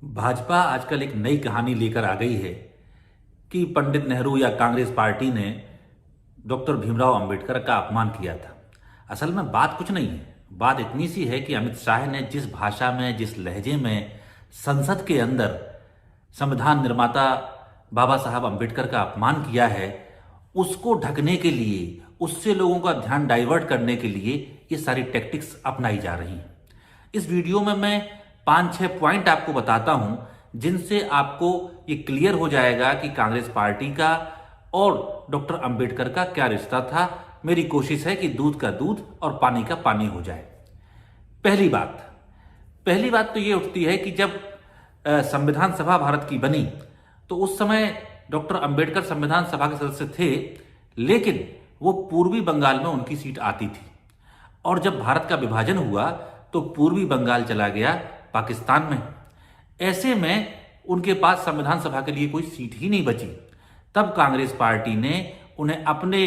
भाजपा आजकल एक नई कहानी लेकर आ गई है कि पंडित नेहरू या कांग्रेस पार्टी ने डॉक्टर भीमराव अंबेडकर का अपमान किया था। असल में बात कुछ नहीं है। बात इतनी सी है कि अमित शाह ने जिस भाषा में, जिस लहजे में संसद के अंदर संविधान निर्माता बाबा साहब अंबेडकर का अपमान किया है, उसको ढकने के लिए, उससे लोगों का ध्यान डाइवर्ट करने के लिए ये सारी टैक्टिक्स अपनाई जा रही हैं। इस वीडियो में मैं 5-6 पॉइंट आपको बताता हूं, जिनसे आपको ये क्लियर हो जाएगा कि कांग्रेस पार्टी का और डॉक्टर अंबेडकर का क्या रिश्ता था। मेरी कोशिश है कि दूध का दूध और पानी का पानी हो जाए। पहली बात तो ये उठती है कि जब संविधान सभा भारत की बनी तो उस समय डॉक्टर अंबेडकर संविधान सभा के सदस्य थे, लेकिन वो पूर्वी बंगाल में उनकी सीट आती थी। और जब भारत का विभाजन हुआ तो पूर्वी बंगाल चला गया पाकिस्तान में। ऐसे में उनके पास संविधान सभा के लिए कोई सीट ही नहीं बची। तब कांग्रेस पार्टी ने उन्हें अपने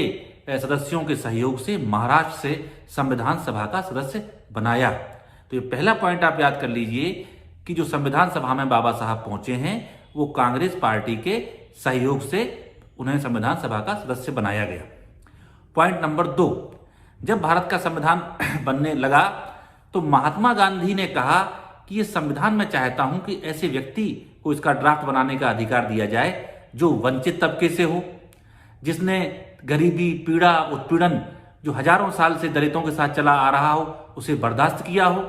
सदस्यों के सहयोग से महाराष्ट्र से संविधान सभा का सदस्य बनाया। तो ये पहला पॉइंट आप याद कर लीजिए कि जो संविधान सभा में बाबा साहब पहुंचे हैं वो कांग्रेस पार्टी के सहयोग से उन्हें संविधान सभा का सदस्य बनाया गया। पॉइंट नंबर 2, जब भारत का संविधान बनने लगा तो महात्मा गांधी ने कहा कि ये संविधान मैं चाहता हूं कि ऐसे व्यक्ति को इसका ड्राफ्ट बनाने का अधिकार दिया जाए जो वंचित तबके से हो, जिसने गरीबी, पीड़ा, उत्पीड़न जो हजारों साल से दलितों के साथ चला आ रहा हो उसे बर्दाश्त किया हो।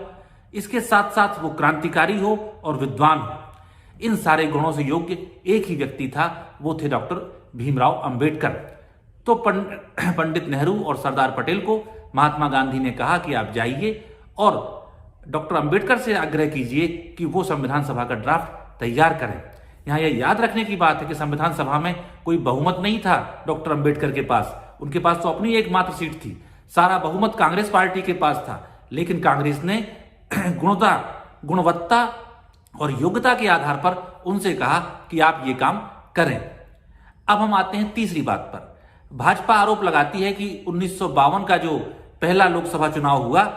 इसके साथ साथ वो क्रांतिकारी हो और विद्वान हो। इन सारे गुणों से योग्य एक ही व्यक्ति था, वो थे डॉक्टर भीमराव अंबेडकर। तो पंडित नेहरू और सरदार पटेल को महात्मा गांधी ने कहा कि आप जाइए और डॉक्टर अंबेडकर से आग्रह कीजिए कि वो संविधान सभा का ड्राफ्ट तैयार करें। यहां यह याद रखने की बात है कि संविधान सभा में कोई बहुमत नहीं था डॉक्टर अंबेडकर के पास। उनके पास तो अपनी एकमात्र सीट थी। सारा बहुमत कांग्रेस पार्टी के पास था, लेकिन कांग्रेस ने गुणवत्ता और योग्यता के आधार पर उनसे कहा कि आप ये काम करें। अब हम आते हैं तीसरी बात पर। भाजपा आरोप लगाती है कि 1952 का जो पहला लोकसभा चुनाव हुआ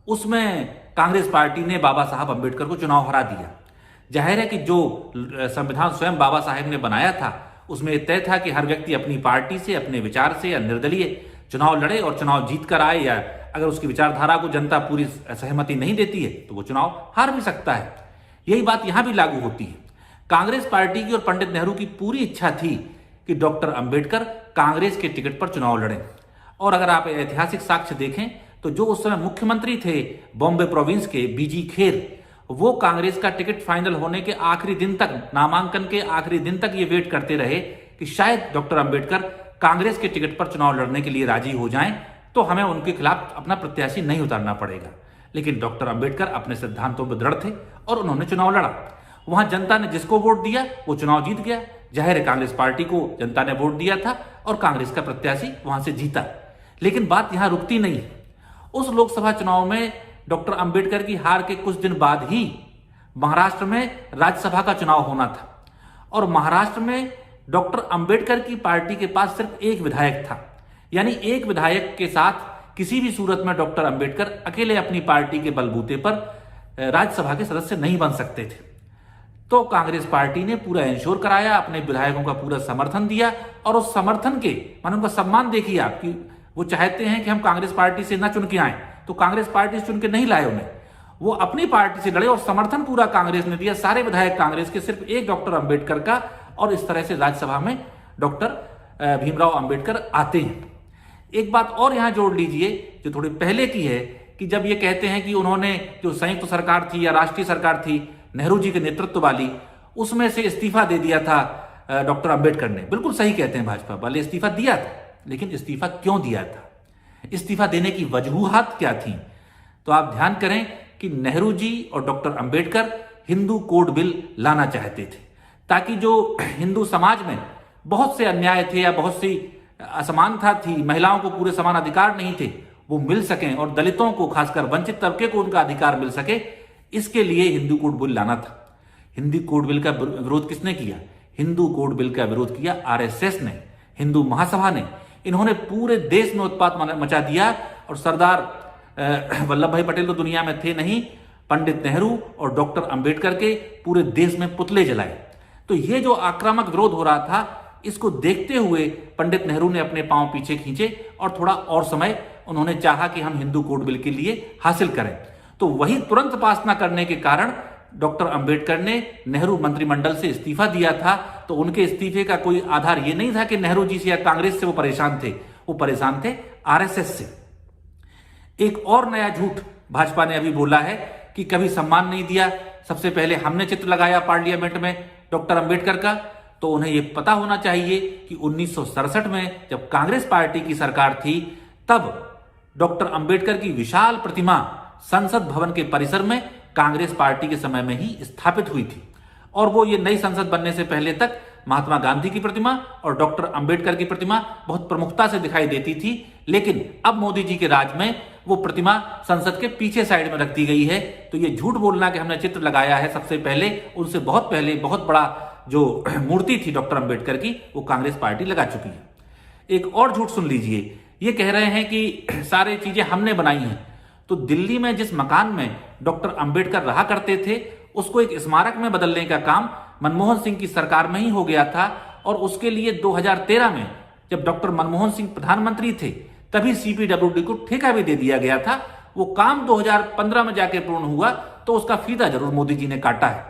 उसमें कांग्रेस पार्टी ने बाबा साहब अंबेडकर को चुनाव हरा दिया। जाहिर है कि जो संविधान स्वयं बाबा साहब ने बनाया था उसमें तय था कि हर व्यक्ति अपनी पार्टी से, अपने विचार से या निर्दलीय चुनाव लड़े और चुनाव जीत कर आए, या अगर उसकी विचारधारा को जनता पूरी सहमति नहीं देती है तो वो चुनाव हार भी सकता है। यही बात यहां भी लागू होती है। कांग्रेस पार्टी की और पंडित नेहरू की पूरी इच्छा थी कि डॉक्टर अंबेडकर कांग्रेस के टिकट पर चुनाव लड़ें। और अगर आप ऐतिहासिक साक्ष्य देखें तो जो उस समय मुख्यमंत्री थे बॉम्बे प्रोविंस के, बीजी खेर, वो कांग्रेस का टिकट फाइनल होने के आखिरी दिन तक, नामांकन के आखिरी दिन तक ये वेट करते रहे कि शायद डॉक्टर अंबेडकर कांग्रेस के टिकट पर चुनाव लड़ने के लिए राजी हो जाएं तो हमें उनके खिलाफ अपना प्रत्याशी नहीं उतारना पड़ेगा। लेकिन डॉक्टर अंबेडकर अपने सिद्धांतों पर दृढ़ थे और उन्होंने चुनाव लड़ा। वहां जनता ने जिसको वोट दिया वो चुनाव जीत गया। जाहिर है कांग्रेस पार्टी को जनता ने वोट दिया था और कांग्रेस का प्रत्याशी वहां से जीता। लेकिन बात यहां रुकती नहीं है। उस लोकसभा चुनाव में डॉक्टर अंबेडकर की हार के कुछ दिन बाद ही महाराष्ट्र में राज्यसभा का चुनाव होना था। और महाराष्ट्र में डॉक्टर अंबेडकर की पार्टी के पास सिर्फ एक विधायक था। यानी एक विधायक के साथ किसी भी सूरत में डॉक्टर अंबेडकर अकेले अपनी पार्टी के बलबूते पर राज्यसभा के सदस्य नहीं बन सकते थे। तो कांग्रेस पार्टी ने पूरा इंश्योर कराया, अपने विधायकों का पूरा समर्थन दिया। और उस समर्थन के मानो उनका सम्मान देखिए आप, कि वो चाहते हैं कि हम कांग्रेस पार्टी से ना चुन के आए, तो कांग्रेस पार्टी से चुन के नहीं लाए उन्हें, वो अपनी पार्टी से लड़े और समर्थन पूरा कांग्रेस ने दिया। सारे विधायक कांग्रेस के, सिर्फ एक डॉक्टर अंबेडकर का। और इस तरह से राज्यसभा में डॉक्टर भीमराव अंबेडकर आते हैं। एक बात और यहां जोड़ लीजिए जो थोड़ी पहले की है, कि जब ये कहते हैं कि उन्होंने जो संयुक्त सरकार थी या राष्ट्रीय सरकार थी नेहरू जी के नेतृत्व वाली, उसमें से इस्तीफा दे दिया था डॉक्टर अंबेडकर ने। बिल्कुल सही कहते हैं भाजपा वाले, इस्तीफा दिया था। लेकिन इस्तीफा क्यों दिया था, इस्तीफा देने की वजूहात क्या थी? तो आप ध्यान करें कि नेहरू जी और doctor Ambedkar Hindu code bill लाना चाहते थे, ताकि जो हिंदू समाज में बहुत से अन्याय थे या बहुत सी असमानता थी, महिलाओं को पूरे समान अधिकार नहीं थे, वो मिल सकें और दलितों को, खासकर वंचित तबके को उनका अधिकार मिल सके। इसके लिए हिंदू कोड बिल लाना था। हिंदू कोड बिल का विरोध किसने किया? हिंदू कोड बिल का विरोध किया आरएसएस ने, हिंदू महासभा ने। इन्होंने पूरे देश में उत्पात मचा दिया। और सरदार वल्लभ भाई पटेल तो दुनिया में थे नहीं, पंडित नेहरू और डॉक्टर अंबेडकर के पूरे देश में पुतले जलाए। तो ये जो आक्रामक विरोध हो रहा था, इसको देखते हुए पंडित नेहरू ने अपने पांव पीछे खींचे और थोड़ा और समय उन्होंने चाहा कि हम हिंदू कोड बिल के लिए हासिल करें। तो वही तुरंत पास न करने के कारण डॉक्टर अंबेडकर ने नेहरू मंत्रिमंडल से इस्तीफा दिया था। तो उनके इस्तीफे का कोई आधार ये नहीं था कि नेहरू जी से या कांग्रेस से वो परेशान थे, वो परेशान थे आरएसएस से। एक और नया झूठ भाजपा ने अभी बोला है कि कभी सम्मान नहीं दिया। सबसे पहले हमने चित्र लगाया पार्लियामेंट में डॉक्टर अंबेडकर का। तो उन्हें यह पता होना चाहिए कि 1967 में जब कांग्रेस पार्टी की सरकार थी, तब डॉक्टर अंबेडकर की विशाल प्रतिमा संसद भवन के परिसर में कांग्रेस पार्टी के समय में ही स्थापित हुई थी। और वो ये नई संसद बनने से पहले तक महात्मा गांधी की प्रतिमा और डॉक्टर अंबेडकर की प्रतिमा बहुत प्रमुखता से दिखाई देती थी। लेकिन अब मोदी जी के राज में वो प्रतिमा संसद के पीछे साइड में रख दी गई है। तो ये झूठ बोलना कि हमने चित्र लगाया है, सबसे पहले उनसे बहुत पहले बहुत बड़ा जो मूर्ति थी डॉक्टर अंबेडकर की, वो कांग्रेस पार्टी लगा चुकी है। एक और झूठ सुन लीजिए, ये कह रहे हैं कि सारी चीजें हमने बनाई हैं। तो दिल्ली में जिस मकान में डॉक्टर अंबेडकर रहा करते थे, उसको एक स्मारक में बदलने का काम मनमोहन सिंह की सरकार में ही हो गया था। और उसके लिए 2013 में जब डॉक्टर मनमोहन सिंह प्रधानमंत्री थे, तभी सीपीडब्ल्यूडी को ठेका भी दे दिया गया था। वो काम 2015 में जाके पूर्ण हुआ, तो उसका फीता जरूर मोदी जी ने काटा है।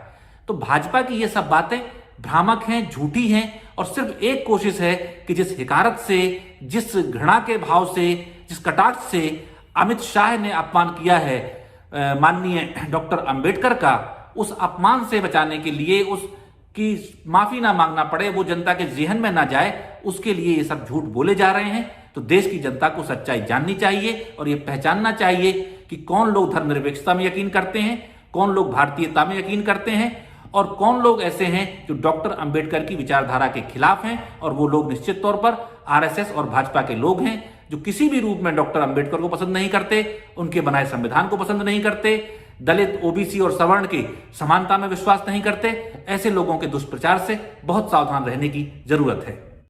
तो भाजपा की ये सब बातें भ्रामक हैं, झूठी हैं, और सिर्फ एक कोशिश है कि जिस हिकारत से, जिस घृणा के भाव से, जिस कटाक्ष से अमित शाह ने अपमान किया है माननीय डॉक्टर अंबेडकर का, उस अपमान से बचाने के लिए, उसकी माफी ना मांगना पड़े, वो जनता के जेहन में ना जाए, उसके लिए ये सब झूठ बोले जा रहे हैं। तो देश की जनता को सच्चाई जाननी चाहिए और ये पहचानना चाहिए कि कौन लोग धर्मनिरपेक्षता में यकीन करते हैं, कौन लोग भारतीयता में यकीन करते हैं, और कौन लोग ऐसे हैं जो डॉक्टर अंबेडकर की विचारधारा के खिलाफ हैं। और वो लोग निश्चित तौर पर आरएसएस और भाजपा के लोग हैं जो किसी भी रूप में डॉक्टर अंबेडकर को पसंद नहीं करते, उनके बनाए संविधान को पसंद नहीं करते, दलित, ओबीसी और सवर्ण की समानता में विश्वास नहीं करते। ऐसे लोगों के दुष्प्रचार से बहुत सावधान रहने की जरूरत है।